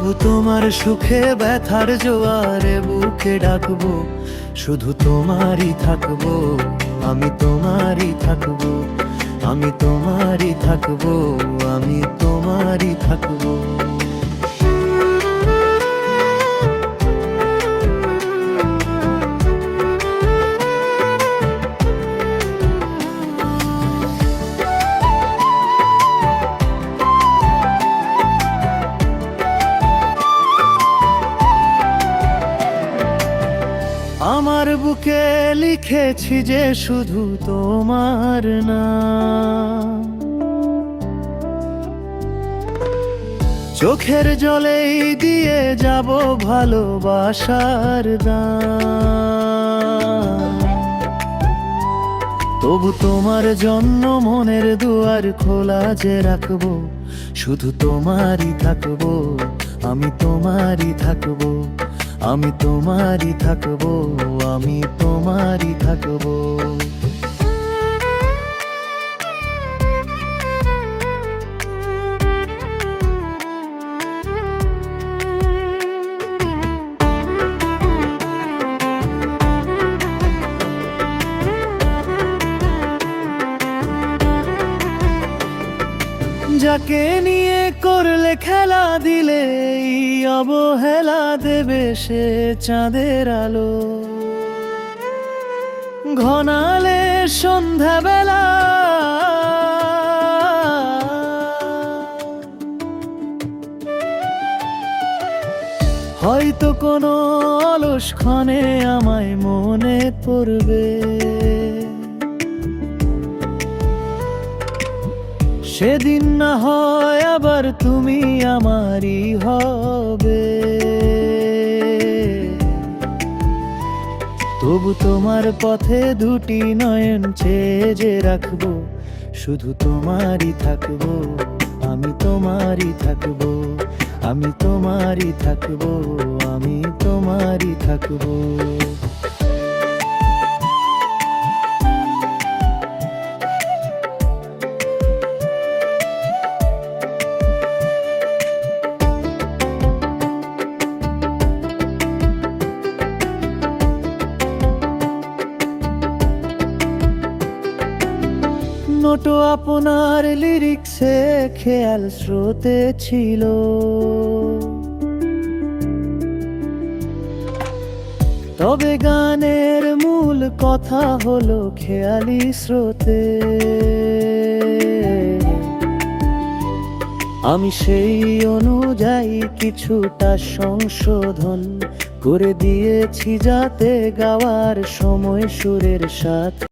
তবু তোমার সুখে ব্যথার জোয়ারে বুকে ডাকবো, শুধু তোমারই থাকবো, আমি তোমারই থাকবো, আমি তোমারই থাকবো, আমি তোমারই থাকবো। আমার বুকে লিখেছি যে শুধু তোমার নাম, চোখের জলেই দিয়ে যাব ভালোবাসার দাম। তবু তোমার জন্য মনের দুয়ার খোলা যে রাখবো, শুধু তোমারই থাকবো, আমি তোমারই থাকবো, আমি তোমারই থাকবো, আমি তোমারই থাকবো। যাকে নিয়ে করলে খেলা দিলে এই অবহেলা দেবে সে চাঁদের আলো, ঘনালে সন্ধ্যাবেলা হয়তো কোনো অলস ক্ষণে আমায় মনে পড়বে, সেদিন না হয় আবার তুমি আমারই হবে। তবু তোমার পথে দুটি নয়ন চেয়ে যে রাখবো, শুধু তোমারই থাকবো, আমি তোমারই থাকবো, আমি তোমারই থাকবো, আমি তোমারই থাকবো। নোটো আপনার লিরিক্সে খেয়াল স্রোতে ছিল, তবে গানের মূল কথা হলো খেয়ালি স্রোতে। আমি সেই অনুযায়ী কিছুটা সংশোধন করে দিয়েছি, যাতে গাওয়ার সময় সুরের সাথে